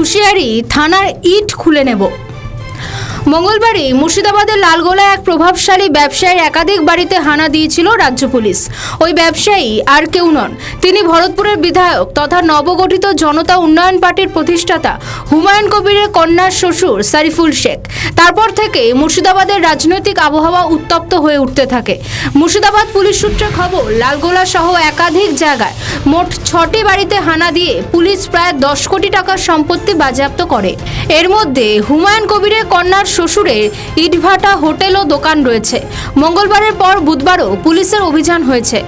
হুঁশিয়ারি, থানার ইট খুলে নেব। মঙ্গলবারই মুর্শিদাবাদের লালগোলায় এক প্রভাবশালী ব্যবসায়ীর একাধিক বাড়িতে হানা দিয়েছিল রাজ্য পুলিশ। ওই ব্যবসায়ী আর কেউ নন, তিনি ভরতপুরের বিধায়ক তথা নবগঠিত জনতা উন্নয়ন পার্টির প্রতিষ্ঠাতা হুমায়ুন কবিরের কন্যার শ্বশুর সারিফুল শেখ। তারপর থেকে মুর্শিদাবাদের রাজনৈতিক আবহাওয়া উত্তপ্ত হয়ে উঠতে থাকে। মুর্শিদাবাদ পুলিশ সূত্রে খবর, লালগোলা সহ একাধিক জায়গায় মোট 6টি বাড়িতে হানা দিয়ে পুলিশ প্রায় 10 কোটি টাকার সম্পত্তি বাজেয়াপ্ত করে। এর মধ্যে হুমায়ুন কবিরের কন্যার শ্বশুরের ইটভাটা হোটেল ও দোকান রয়েছে। মঙ্গলবারের পর বুধবারও পুলিশের অভিযান হয়েছে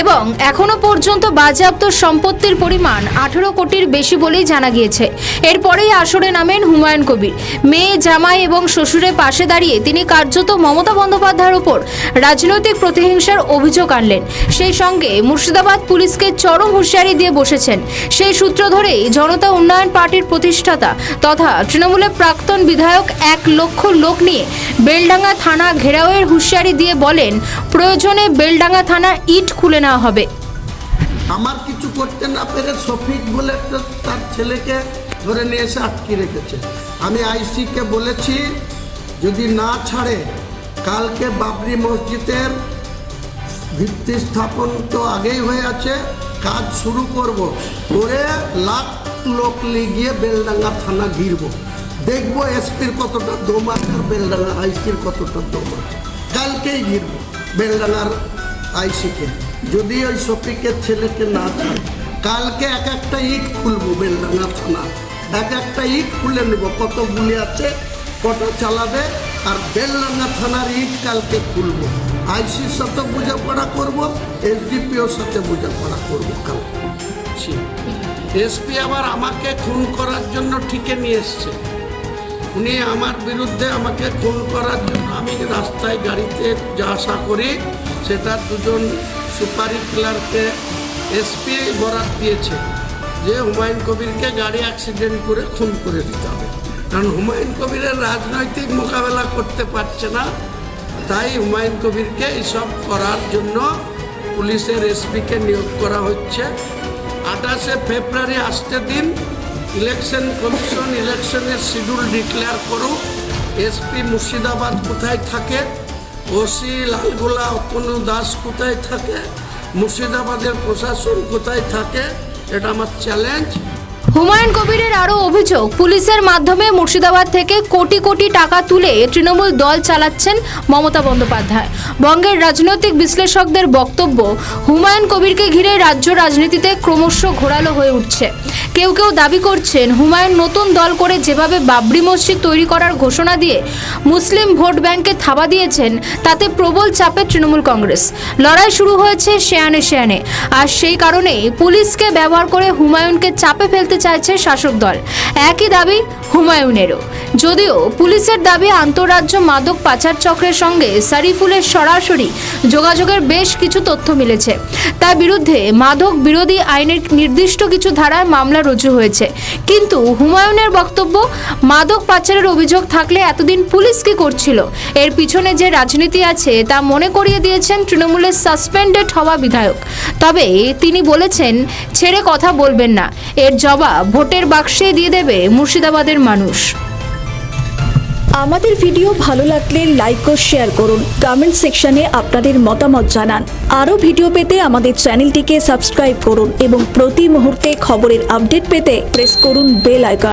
এবং এখনো পর্যন্ত বাজেয়াপ্ত সম্পত্তির পরিমাণ 18 কোটির বেশি বলেই জানা গিয়েছে। এরপরেই আসরে নামেন হুমায়ুন কবির। মেয়ে, জামাই এবং শ্বশুরের পাশে দাঁড়িয়ে তিনি কার্যত মমতা বন্দ্যোপাধ্যায়ের উপর রাজনৈতিক প্রতিহিংসার অভিযোগ আনলেন। সেই সঙ্গে মুর্শিদাবাদ পুলিশকে চরম হুঁশিয়ারি দিয়ে বসেছেন। সেই সূত্র ধরেই জনতা উন্নয়ন পার্টির প্রতিষ্ঠাতা তথা তৃণমূলের প্রাক্তন বিধায়ক 1 লক্ষ লোক নিয়ে বেলডাঙ্গা থানা ঘেরাওয়ের হুঁশিয়ারি দিয়ে বলেন, প্রয়োজনে বেলডাঙ্গা থানার ইট খুলে নেওয়া হবে। আমার কিছু করতে না পেরে শফিক বলে তার ছেলেকে ধরে নিয়ে এসে আটকে রেখেছে। আমি আইসিকে বলেছি যদি না ছাড়ে কালকে বাবরি মসজিদের ভিত্তি স্থাপন তো আগেই হয়ে আছে, কাজ শুরু করব, করে লাখ লোক গিয়ে বেলডাঙ্গা থানা ঘিরব, দেখবো এসপির কতটা দম আছে আর বেলডাঙ্গা আইসির কতটা দম আছে। কালকেই ঘিরব বেলডাঙ্গার আইসিকে, যদি ওই শফিকের ছেলেকে না ছাড়ে। কালকে এক একটা ইট খুলবো বেলডাঙ্গা থানা, এক একটা ইট খুলে নেব, কত গুলি আছে, কত চালাবে, আর বেলডাঙ্গা থানার ইট কালকে খুলবো। আইসির সাথে বোঝাপড়া করবো, এসডিপিওর সাথে বোঝাপড়া করবো কালকে। এসপি আবার আমাকে খুন করার জন্য ঠিকে নিয়ে এসছে। উনি আমার বিরুদ্ধে আমাকে খুন করার জন্য, আমি রাস্তায় গাড়িতে যা আশা করি সেটা দুজন সুপারি ক্লার্ককে এসপি বরাত দিয়েছে যে হুমায়ুন কবিরকে গাড়ি অ্যাক্সিডেন্ট করে খুন করে দিতে হবে। কারণ হুমায়ুন কবিরের রাজনৈতিক মোকাবেলা করতে পারছে না, তাই হুমায়ুন কবিরকে এইসব করার জন্য পুলিশের এসপিকে নিয়োগ করা হচ্ছে। 28শে ফেব্রুয়ারি আসতে দিন, ইলেকশন কমিশন ইলেকশনের শিডিউল ডিক্লেয়ার করুক। এসপি মুর্শিদাবাদ কোথায় থাকে, ওসি লালগোলা অপনু দাস কোথায় থাকে, মুর্শিদাবাদের প্রশাসন কোথায় থাকে, এটা আমার চ্যালেঞ্জ। হুমায়ুন কবিরের আরও অভিযোগ, পুলিশের মাধ্যমে মুর্শিদাবাদ থেকে কোটি কোটি টাকা তুলে তৃণমূল দল চালাচ্ছেন মমতা বন্দ্যোপাধ্যায়। বঙ্গের রাজনৈতিক বিশ্লেষকদের বক্তব্য, হুমায়ুন কবিরকে ঘিরে রাজ্য রাজনীতিতে ক্রমশ ঘোরালো হয়ে উঠছে। কেউ কেউ দাবি করছেন, হুমায়ুন নতুন দল করে যেভাবে বাবরি মসজিদ তৈরি করার ঘোষণা দিয়ে মুসলিম ভোট ব্যাংকে থাবা দিয়েছেন, তাতে প্রবল চাপে তৃণমূল কংগ্রেস। লড়াই শুরু হয়েছে শেয়ানে শেয়ানে, আর সেই কারণেই পুলিশকে ব্যবহার করে হুমায়ুনকে চাপে ফেলতে চাইছে শাসক দল। একই দাবি হুমায়ুনেরও, যদিও পুলিশের দাবি আন্তঃরাজ্য মাদক পাচার চক্রের সঙ্গে সারিফুলের সরাসরি যোগাযোগের বেশ কিছু তথ্য মিলেছে। তার বিরুদ্ধে মাদক বিরোধী আইনের নির্দিষ্ট কিছু ধারায় মামলা রুজু হয়েছে। কিন্তু হুমায়ুনের বক্তব্য, মাদক পাচারের অভিযোগ থাকলে এতদিন পুলিশ কি করছিল? এর পিছনে যে রাজনীতি আছে তা মনে করিয়ে দিয়েছেন তৃণমূলের সাসপেন্ডেড হওয়া বিধায়ক। তবে তিনি বলেছেন, ছেড়ে কথা বলবেন না, এর জবাব ভোটের বাক্সে দিয়ে দেবে মুর্শিদাবাদের মানুষ। আমাদের ভিডিও ভালো লাগলে লাইক ও শেয়ার করুন, কমেন্ট সেকশনে আপনাদের মতামত জানান। আরও ভিডিও পেতে আমাদের চ্যানেলটিকে সাবস্ক্রাইব করুন এবং প্রতি মুহূর্তে খবরের আপডেট পেতে প্রেস করুন বেল আইকন।